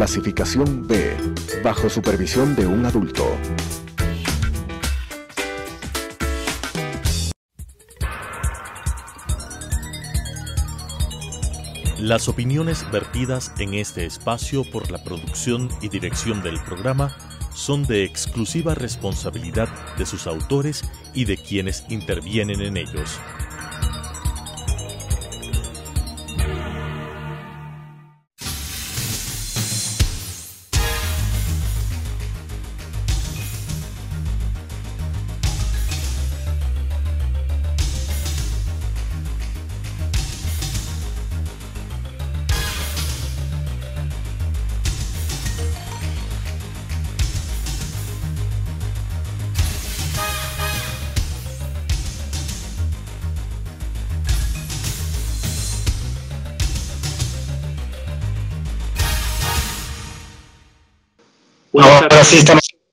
Clasificación B, bajo supervisión de un adulto. Las opiniones vertidas en este espacio por la producción y dirección del programa son de exclusiva responsabilidad de sus autores y de quienes intervienen en ellos.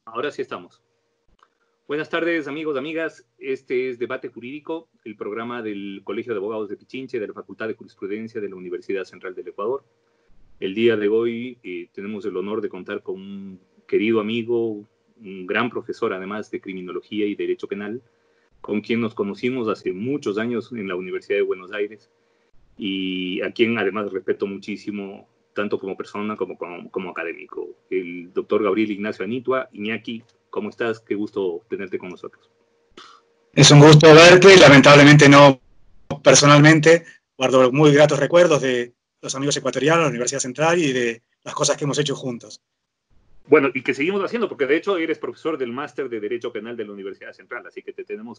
Ahora sí estamos. Buenas tardes, amigos, amigas. Este es Debate Jurídico, el programa del Colegio de Abogados de Pichinche, de la Facultad de Jurisprudencia de la Universidad Central del Ecuador. El día de hoy tenemos el honor de contar con un querido amigo, un gran profesor, además de Criminología y Derecho Penal, con quien nos conocimos hace muchos años en la Universidad de Buenos Aires y a quien además respeto muchísimo, tanto como persona como académico. El doctor Gabriel Ignacio Anitua. Iñaki, ¿cómo estás? Qué gusto tenerte con nosotros. Es un gusto verte, lamentablemente no personalmente. Guardo muy gratos recuerdos de los amigos ecuatorianos, la Universidad Central y de las cosas que hemos hecho juntos. Bueno, y que seguimos haciendo, porque de hecho eres profesor del Máster de Derecho Penal de la Universidad Central, así que tenemos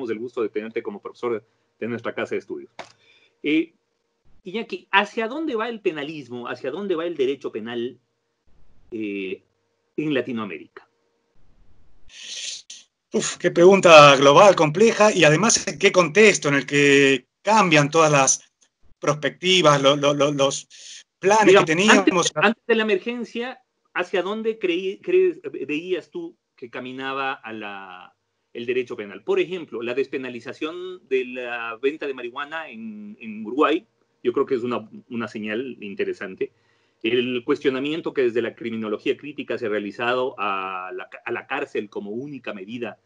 el gusto de tenerte como profesor de nuestra casa de estudios. Iñaki, ¿hacia dónde va el penalismo, hacia dónde va el derecho penal en Latinoamérica? Qué pregunta global, compleja, y además en qué contexto en el que cambian todas las perspectivas, los planes, digamos, que teníamos. Antes de la emergencia, ¿hacia dónde veías tú que caminaba el derecho penal? Por ejemplo, la despenalización de la venta de marihuana en Uruguay, yo creo que es una señal interesante. El cuestionamiento que desde la criminología crítica se ha realizado a la cárcel como única medida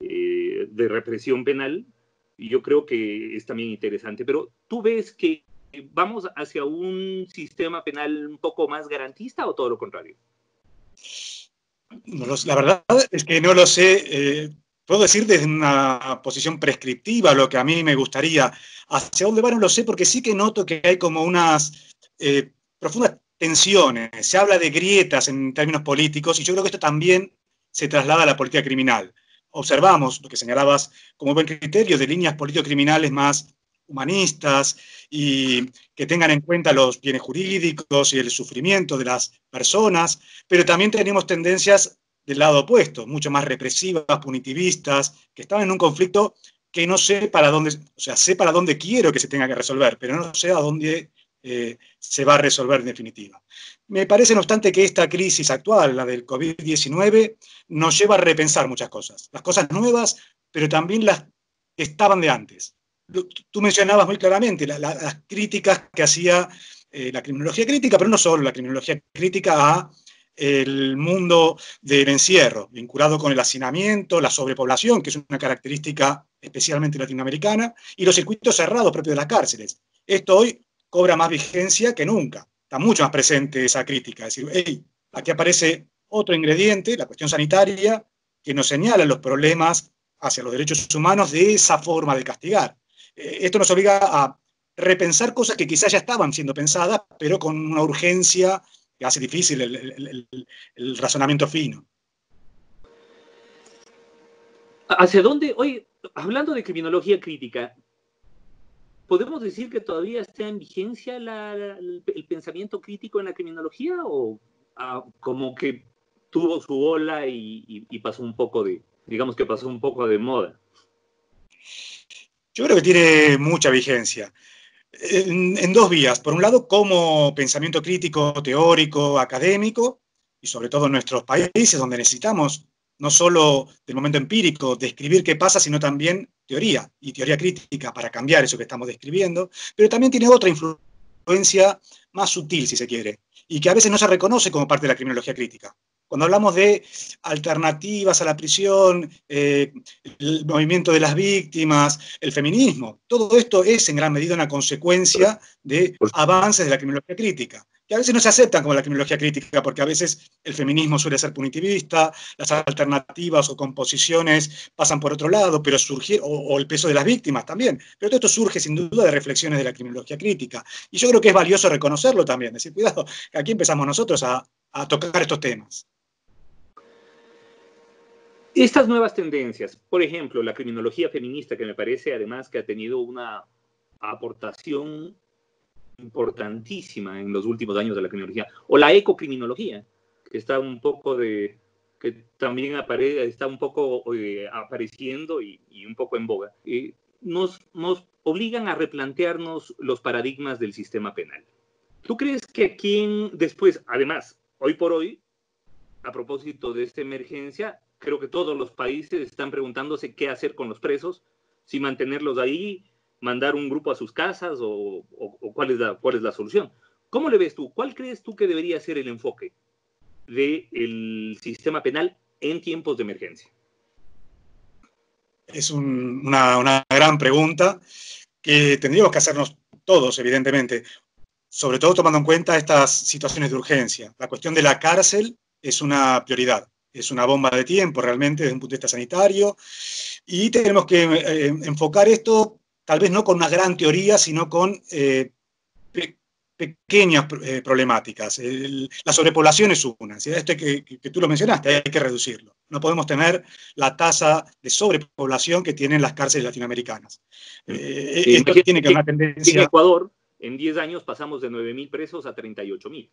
de represión penal, y yo creo que es también interesante. Pero ¿tú ves que vamos hacia un sistema penal un poco más garantista o todo lo contrario? La verdad es que no lo sé. Puedo decir desde una posición prescriptiva lo que a mí me gustaría. Hacia dónde va no lo sé, porque sí que noto que hay como unas profundas tensiones. Se habla de grietas en términos políticos y yo creo que esto también se traslada a la política criminal. Observamos lo que señalabas como buen criterio de líneas político-criminales más humanistas y que tengan en cuenta los bienes jurídicos y el sufrimiento de las personas, pero también tenemos tendencias del lado opuesto, mucho más represivas, punitivistas, que están en un conflicto que no sé para dónde, o sea, sé para dónde quiero que se tenga que resolver, pero no sé a dónde se va a resolver en definitiva. Me parece, no obstante, que esta crisis actual, la del COVID-19, nos lleva a repensar muchas cosas. Las cosas nuevas, pero también las que estaban de antes. Tú mencionabas muy claramente las críticas que hacía la criminología crítica, pero no solo la criminología crítica a el mundo del encierro, vinculado con el hacinamiento, la sobrepoblación, que es una característica especialmente latinoamericana, y los circuitos cerrados propios de las cárceles. Esto hoy cobra más vigencia que nunca. Está mucho más presente esa crítica. Es decir, hey, aquí aparece otro ingrediente, la cuestión sanitaria, que nos señala los problemas hacia los derechos humanos de esa forma de castigar. Esto nos obliga a repensar cosas que quizás ya estaban siendo pensadas, pero con una urgencia que hace difícil el razonamiento fino. ¿Hacia dónde? Oye, hablando de criminología crítica, ¿podemos decir que todavía está en vigencia el pensamiento crítico en la criminología o como que tuvo su ola y pasó un poco digamos que pasó un poco de moda? Yo creo que tiene mucha vigencia. En dos vías. Por un lado, como pensamiento crítico, teórico, académico, y sobre todo en nuestros países, donde necesitamos no solo del momento empírico describir qué pasa, sino también teoría, y teoría crítica para cambiar eso que estamos describiendo, pero también tiene otra influencia más sutil, si se quiere, y que a veces no se reconoce como parte de la criminología crítica. Cuando hablamos de alternativas a la prisión, el movimiento de las víctimas, el feminismo, todo esto es en gran medida una consecuencia de avances de la criminología crítica, que a veces no se aceptan como la criminología crítica, porque a veces el feminismo suele ser punitivista, las alternativas o composiciones pasan por otro lado, pero o el peso de las víctimas también. Pero todo esto surge sin duda de reflexiones de la criminología crítica. Y yo creo que es valioso reconocerlo también, decir, cuidado, aquí empezamos nosotros a tocar estos temas. Estas nuevas tendencias, por ejemplo, la criminología feminista, que me parece además que ha tenido una aportación importantísima en los últimos años de la criminología, o la ecocriminología, que está un poco que también está un poco apareciendo y un poco en boga, nos obligan a replantearnos los paradigmas del sistema penal. ¿Tú crees que después, además, hoy por hoy, a propósito de esta emergencia, creo que todos los países están preguntándose qué hacer con los presos, si mantenerlos ahí, mandar un grupo a sus casas o cuál es la solución? ¿Cómo le ves tú? ¿Cuál crees tú que debería ser el enfoque del sistema penal en tiempos de emergencia? Es una gran pregunta que tendríamos que hacernos todos, evidentemente, sobre todo tomando en cuenta estas situaciones de urgencia. La cuestión de la cárcel es una prioridad. Es una bomba de tiempo realmente desde un punto de vista sanitario y tenemos que enfocar esto tal vez no con una gran teoría, sino con pequeñas problemáticas. La sobrepoblación es una. Esto que tú lo mencionaste, hay que reducirlo. No podemos tener la tasa de sobrepoblación que tienen las cárceles latinoamericanas. Esto tiene que haber una tendencia... En Ecuador, en 10 años pasamos de 9.000 presos a 38.000.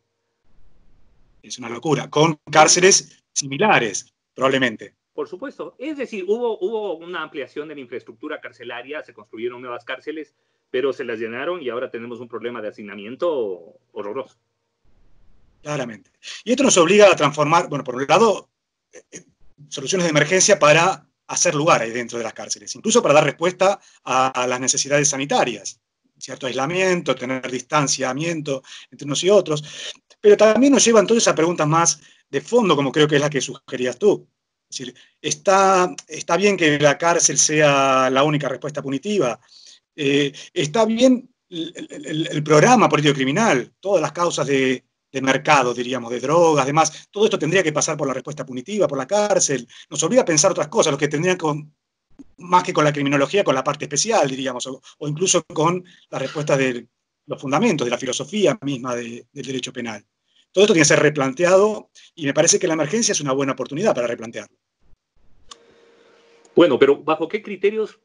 Es una locura, con cárceles similares, probablemente. Por supuesto. Es decir, hubo una ampliación de la infraestructura carcelaria, se construyeron nuevas cárceles, pero se las llenaron y ahora tenemos un problema de hacinamiento horroroso. Claramente. Y esto nos obliga a transformar, bueno, por un lado, soluciones de emergencia para hacer lugar ahí dentro de las cárceles, incluso para dar respuesta a las necesidades sanitarias, cierto aislamiento, tener distanciamiento entre unos y otros, pero también nos lleva entonces a preguntas más de fondo, como creo que es la que sugerías tú. Es decir, ¿está bien que la cárcel sea la única respuesta punitiva? ¿Está bien el programa político criminal? Todas las causas de mercado, diríamos, de drogas, demás, todo esto tendría que pasar por la respuesta punitiva, por la cárcel. Nos obliga a pensar otras cosas, los que tendrían más que con la criminología, con la parte especial, diríamos, o incluso con la respuesta de los fundamentos, de la filosofía misma del derecho penal. Todo esto tiene que ser replanteado y me parece que la emergencia es una buena oportunidad para replantearlo. Bueno, pero ¿bajo qué criterios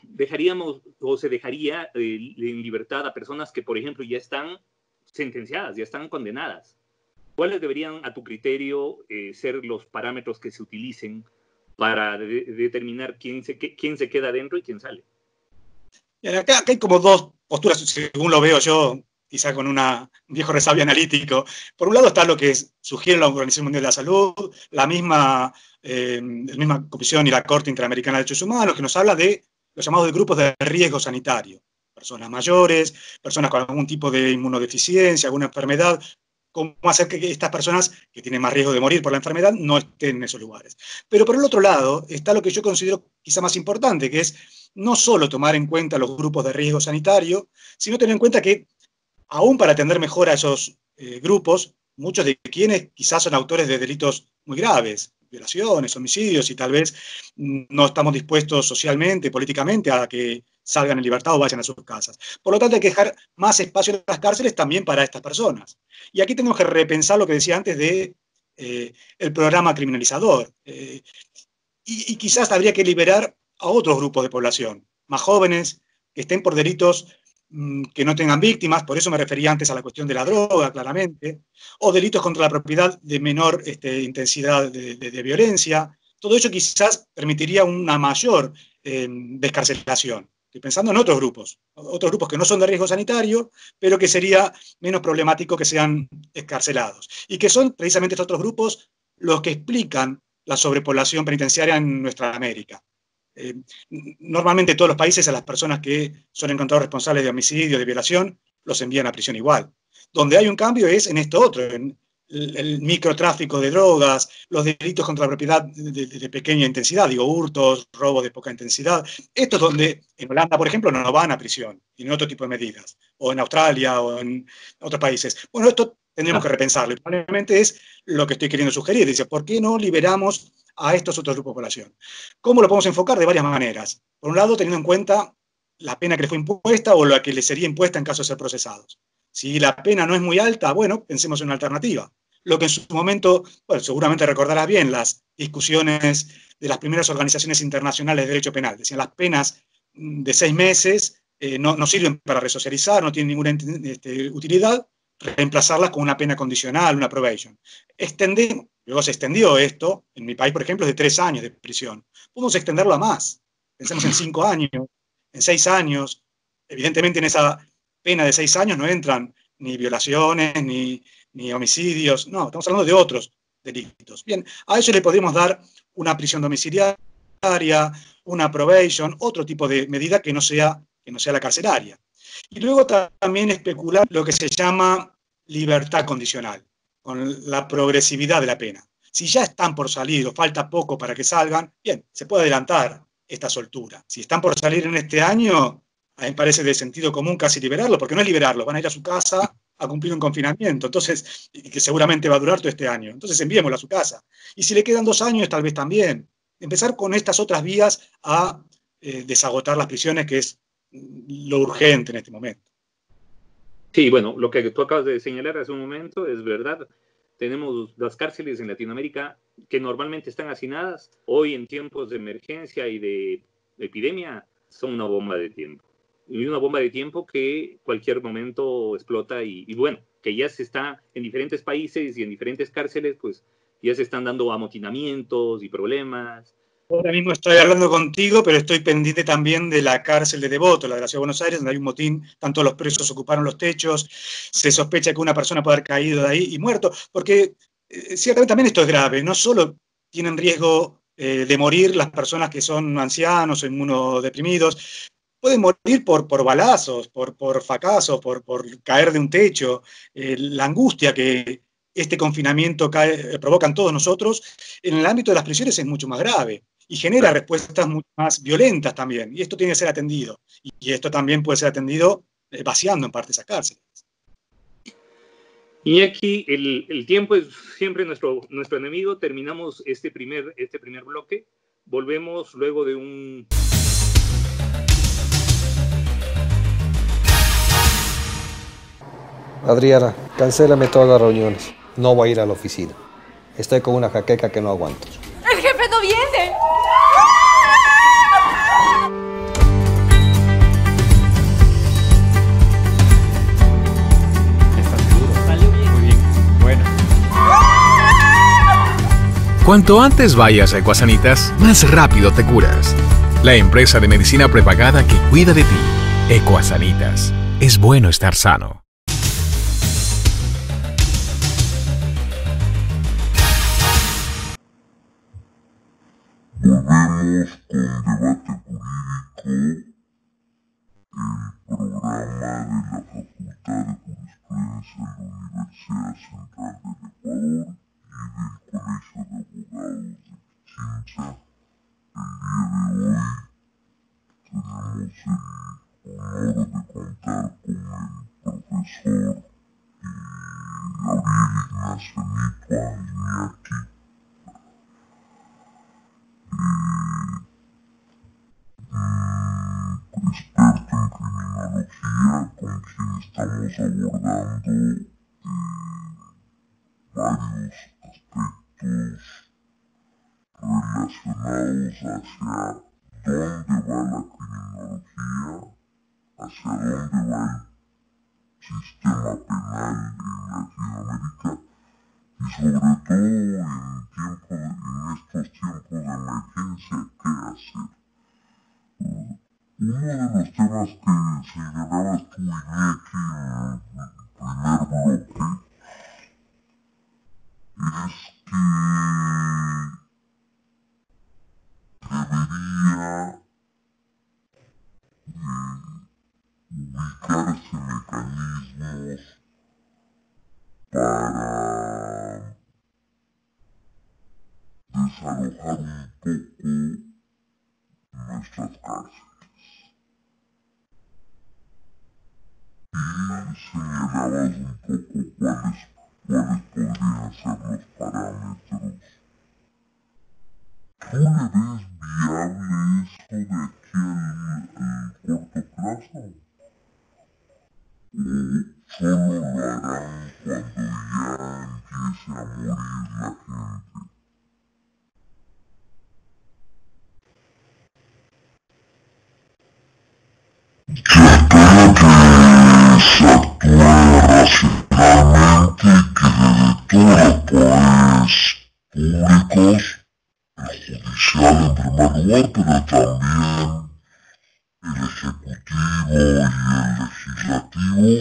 dejaríamos o se dejaría en libertad a personas que, por ejemplo, ya están sentenciadas, ya están condenadas? ¿Cuáles deberían, a tu criterio, ser los parámetros que se utilicen para determinar quién se queda dentro y quién sale? Acá hay como dos posturas, según lo veo yo, quizá con un viejo resabio analítico. Por un lado está lo que sugiere la Organización Mundial de la Salud, la misma Comisión y la Corte Interamericana de Derechos Humanos, que nos habla de los llamados grupos de riesgo sanitario. Personas mayores, personas con algún tipo de inmunodeficiencia, alguna enfermedad. ¿Cómo hacer que estas personas que tienen más riesgo de morir por la enfermedad no estén en esos lugares? Pero por el otro lado está lo que yo considero quizá más importante, que es no solo tomar en cuenta los grupos de riesgo sanitario, sino tener en cuenta que aún para atender mejor a esos grupos, muchos de quienes quizás son autores de delitos muy graves, violaciones, homicidios, y tal vez no estamos dispuestos socialmente, políticamente, a que salgan en libertad o vayan a sus casas. Por lo tanto, hay que dejar más espacio en las cárceles también para estas personas. Y aquí tenemos que repensar lo que decía antes de el programa criminalizador. Y quizás habría que liberar a otros grupos de población, más jóvenes, que estén por delitos que no tengan víctimas, por eso me refería antes a la cuestión de la droga, claramente, o delitos contra la propiedad de menor intensidad de violencia. Todo eso quizás permitiría una mayor descarcelación. Estoy pensando en otros grupos que no son de riesgo sanitario, pero que sería menos problemático que sean excarcelados. Y que son precisamente estos otros grupos los que explican la sobrepoblación penitenciaria en nuestra América. Normalmente todos los países a las personas que son encontrados responsables de homicidio, de violación, los envían a prisión igual. Donde hay un cambio es en esto otro, en el microtráfico de drogas, los delitos contra la propiedad de pequeña intensidad, digo, hurtos, robos de poca intensidad. Esto es donde en Holanda, por ejemplo, no van a prisión, y en otro tipo de medidas, o en Australia, o en otros países. Bueno, esto tendríamos que repensarlo, y probablemente es lo que estoy queriendo sugerir. Dice, ¿por qué no liberamos a estos otros grupos de población? ¿Cómo lo podemos enfocar? De varias maneras. Por un lado, teniendo en cuenta la pena que les fue impuesta o la que les sería impuesta en caso de ser procesados. Si la pena no es muy alta, bueno, pensemos en una alternativa. Lo que en su momento, bueno, seguramente recordarás bien las discusiones de las primeras organizaciones internacionales de derecho penal. Decían, las penas de 6 meses no sirven para resocializar, no tienen ninguna utilidad, reemplazarlas con una pena condicional, una probation. Luego se extendió esto, en mi país, por ejemplo, es de 3 años de prisión. Podemos extenderlo a más. Pensemos en 5 años, en 6 años. Evidentemente en esa pena de 6 años no entran ni violaciones, ni homicidios, no, estamos hablando de otros delitos. Bien, a eso le podríamos dar una prisión domiciliaria, una probation, otro tipo de medida que no sea la carcelaria. Y luego también especular lo que se llama libertad condicional, con la progresividad de la pena. Si ya están por salir o falta poco para que salgan, bien, se puede adelantar esta soltura. Si están por salir en este año, a mí me parece de sentido común casi liberarlo, porque no es liberarlo, van a ir a su casa a cumplir un confinamiento, entonces, y que seguramente va a durar todo este año. Entonces enviémoslo a su casa. Y si le quedan 2 años, tal vez también. Empezar con estas otras vías a desagotar las prisiones, que es lo urgente en este momento. Sí, bueno, lo que tú acabas de señalar hace un momento es verdad. Tenemos las cárceles en Latinoamérica que normalmente están hacinadas. Hoy, en tiempos de emergencia y de epidemia, son una bomba de tiempo. Y una bomba de tiempo que cualquier momento explota y bueno, que ya se está en diferentes países y en diferentes cárceles, pues ya se están dando amotinamientos y problemas. Ahora mismo estoy hablando contigo, pero estoy pendiente también de la cárcel de Devoto, la de la Ciudad de Buenos Aires, donde hay un motín, tanto los presos ocuparon los techos, se sospecha que una persona puede haber caído de ahí y muerto, porque ciertamente también esto es grave, no solo tienen riesgo de morir las personas que son ancianos o inmunodeprimidos, pueden morir por balazos, por fracasos, por caer de un techo, la angustia que este confinamiento provoca en todos nosotros, en el ámbito de las prisiones es mucho más grave y genera respuestas mucho más violentas también. Y esto tiene que ser atendido. Y esto también puede ser atendido vaciando en parte esas cárceles. Y aquí el tiempo es siempre nuestro enemigo. Terminamos este primer bloque. Volvemos luego de un... Adriana, cancélame todas las reuniones. No voy a ir a la oficina. Estoy con una jaqueca que no aguanto. ¡El jefe no viene! ¿Estás seguro? Salió bien. Muy bien. Bueno. Cuanto antes vayas a Ecuasanitas, más rápido te curas. La empresa de medicina prepagada que cuida de ti. Ecuasanitas. Es bueno estar sano. Volvemos con Debate Jurídico, el programa de la Facultad de Jurisprudencia de la Universidad Central del Ecuador y del Colegio de Abogados de Pichincha. El día de hoy tenemos el honor de contar con el profesor Gabriel Ignacio Nitua Iñaki, experto en criminología, con quien estamos abordando varios aspectos relacionados hacia dónde va la criminología, hacia dónde va el sistema penal en Latinoamérica y sobre todo en estos tiempos de emergencia, ¿qué hacer? Uno de los temas que señalabas tú, Iñaki, en el primer bloque, es que debería ubicarse mecanismos desalojar un poco nuestras cárceles. Y señalabas un poco cuáles podrían ser los parámetros. ¿Tú le ves viable eso de aquí al corto plazo? ¿O solo lo harán cuando ya empiece a morir la gente? Yo espero que se actúe racionalmente y que desde todos los poderes públicos, el judicial en primer lugar, pero también el ejecutivo y el legislativo,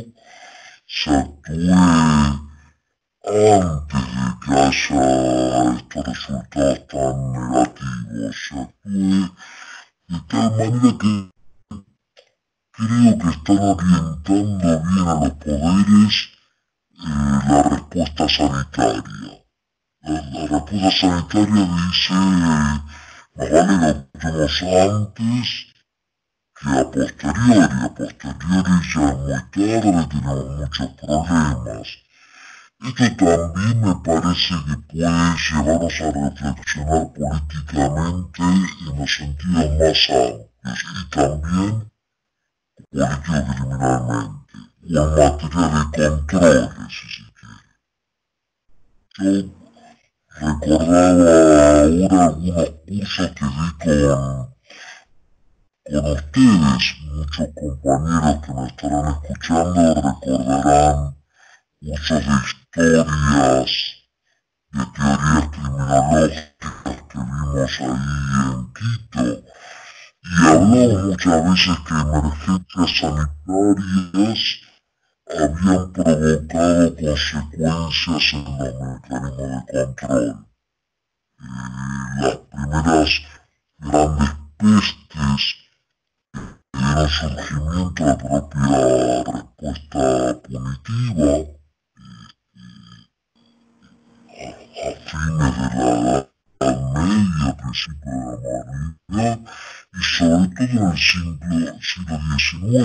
se actúe antes de que haya estos resultados tan negativos, se actúe de tal manera que creo que están orientando bien a los poderes la respuesta sanitaria. La respuesta sanitaria dice, más vale lo hacemos antes que a posteriori. A posteriori ya es muy tarde, tenemos muchos problemas. Esto también me parece que puede llevarnos a reflexionar políticamente en los sentidos más amplios y también político-criminalmente, o en materia de controles, si se quiere. Yo recordaba ahora algunos cursos que di con ustedes, muchos compañeros que me estarán escuchando recordarán cursos de historias, de teorías criminológicas que vimos ahí en Quito, y hablamos muchas veces que emergencias sanitarias habían provocado consecuencias en los mecanismos de control. Las primeras grandes pestes dieron surgimiento a la propia respuesta punitiva a fines de la Edad Media, principios de la modernidad, y sobre todo en el siglo XIX,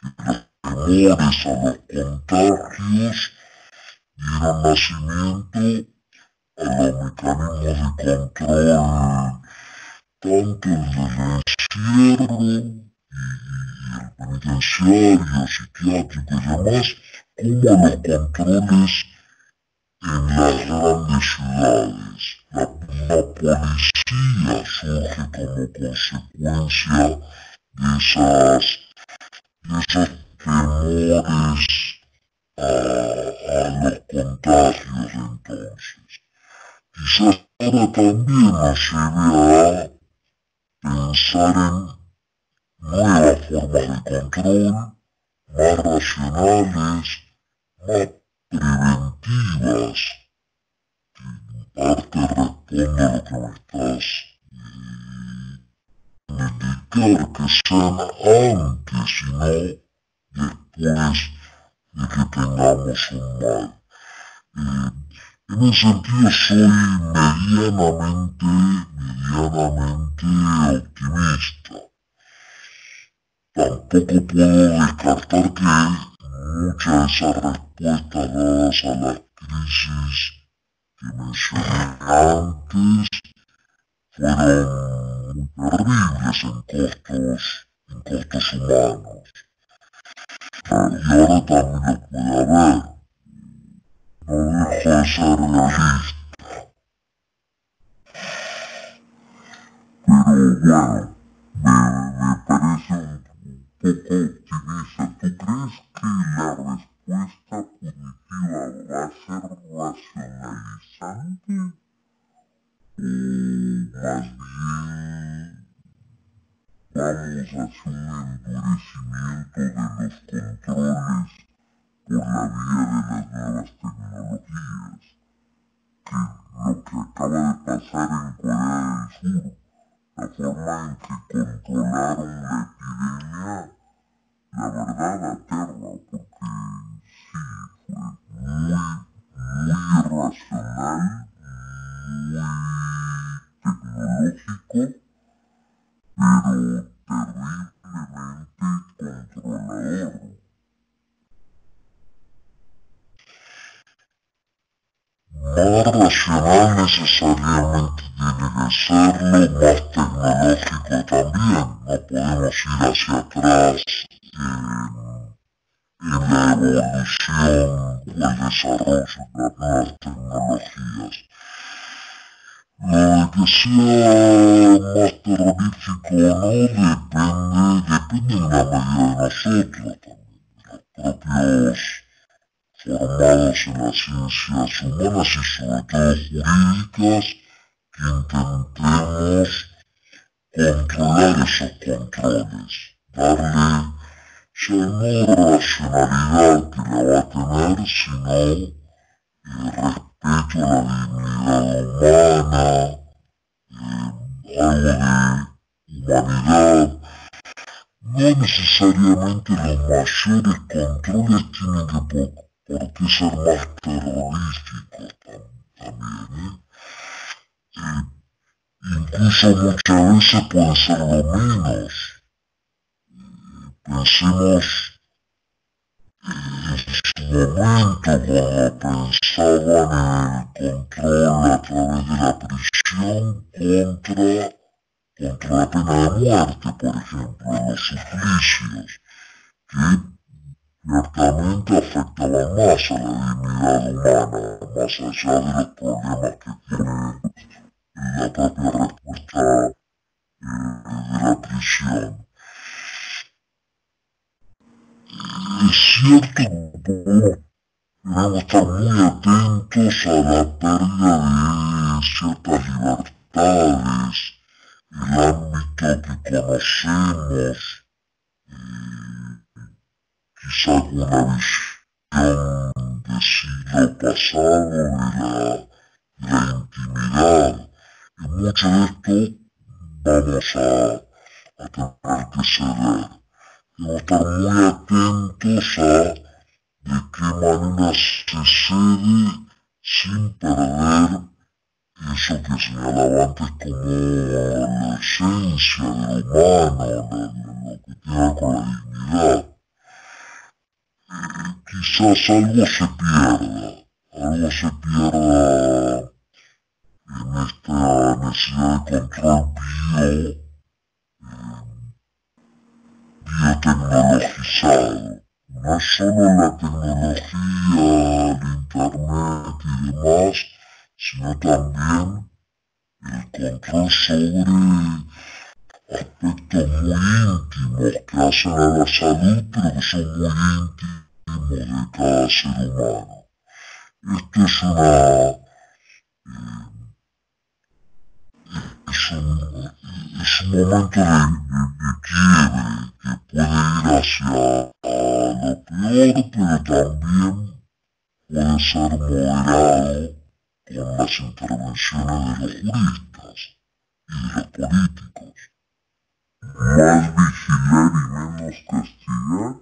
que los temores a los contagios dieron nacimiento a los mecanismos de control, tanto el del encierro y el penitenciario, psiquiátrico y demás, como a los controles en las grandes ciudades. La policía surge como consecuencia de esos temores a los contagios entonces. Quizás ahora también nos lleve a pensar en nuevas formas de control, más racionales, más preventivas, que en parte responde a lo que me estás indicar, que sean antes y no después de que tengamos un mal. En ese sentido soy medianamente optimista. Tampoco puedo descartar que muchas de esas respuestas dadas a las crisis que mencioné antes fueron muy terribles en costos humanos. Y ahora también lo puede haber. No dejo de ser realista. Pero bueno, me parece un poco optimista. ¿Tú crees que la respuesta punitiva va a ser racionalizante? ¿O más bien vamos hacia un endurecimiento de los controles por la vía de las nuevas tecnologías? Que lo que acaba de pasar en Corea del Sur, la forma en que controlaron la epidemia, la verdad aterra, porque sí, fue muy irracional, muy tecnológico, pero terriblemente controlador. Más racional necesariamente tiene que serlo, más tecnológico también. No podemos ir hacia atrás en la evolución o el desarrollo de las nuevas tecnologías. Lo de que sea más terrorífico o no depende en la medida de nosotros también, de los propios formados en las ciencias humanas y sobre todo jurídicas, que intentemos controlar esos controles, darle ya no racionalidad que la va a tener, sino respeto a la dignidad humana, algo de humanidad. No necesariamente los mayores controles tienen que por qué ser más terroríficos también, incluso muchas veces pueden ser lo menos. Pensemos en su momento cuando pensaban en el control a través de la prisión contra la pena de muerte, por ejemplo, en los suplicios, que ciertamente afectaban más a la dignidad humana, más allá de los problemas que tiene la propia respuesta de la prisión. Es cierto que debemos estar muy atentos a la pérdida de ciertas libertades, el ámbito que conocemos, quizá alguna visión del siglo pasado de la intimidad. Y mucho de esto vamos a tener que ceder. Debemos estar muy atentos a de qué manera se cede sin perder eso que señalaba antes como la esencia del humano, lo que tiene que ver con la dignidad. Quizás algo se pierda en esta necesidad de control biotecnologizado. No es solo la tecnología, el internet y demás, sino también el control sobre aspectos muy íntimos que hacen a la salud, pero que son muy íntimos de cada ser humano. Esto es un momento de quiebre que puede ir hacia lo peor, pero también puede ser moderado con las intervenciones de los juristas y de los políticos. Más vigilar y menos castigar.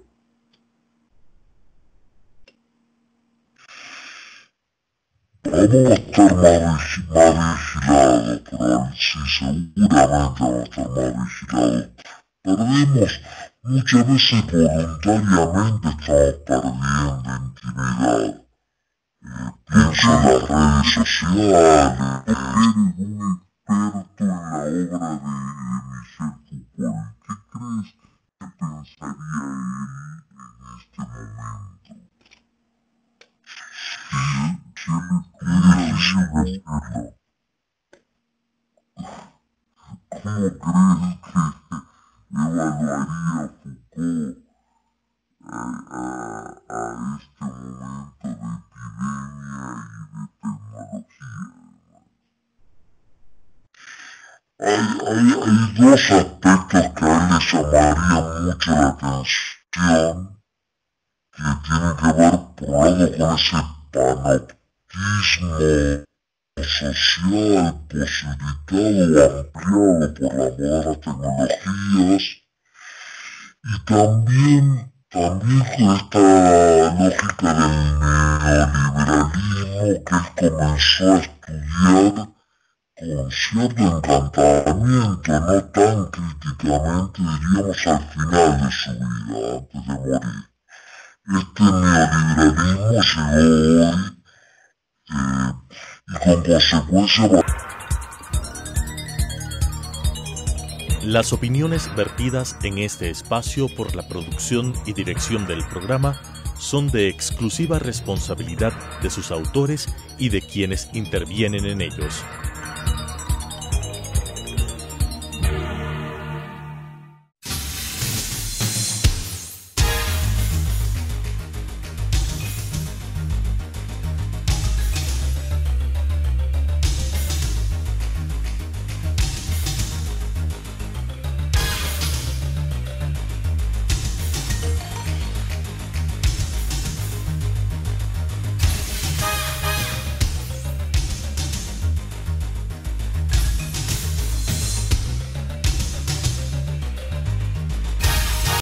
Vamos a estar más vigilados, pero sí, seguramente vamos a estar más vigilados. Perdemos, muchas veces voluntariamente estamos perdiendo intimidad. Pienso en las redes sociales, eres un experto en la obra de Michel Foucault. ¿Qué crees que pensaría él en este momento? Si él estuviera haciendo ¿cómo crees que evaluaría Foucault a este momento de epidemia y de tecnología? Hay dos aspectos que a él le llamarían mucho la atención, que tienen que ver por un lado con ese panoptismo social posibilitado o ampliado por las modernas tecnologías, y también con esta lógica del neoliberalismo que él comenzó a estudiar con cierto encantamiento, no tan críticamente, diríamos al final de su vida, antes de morir. Este neoliberalismo llegó hoy y con consecuencia... Las opiniones vertidas en este espacio por la producción y dirección del programa son de exclusiva responsabilidad de sus autores y de quienes intervienen en ellos.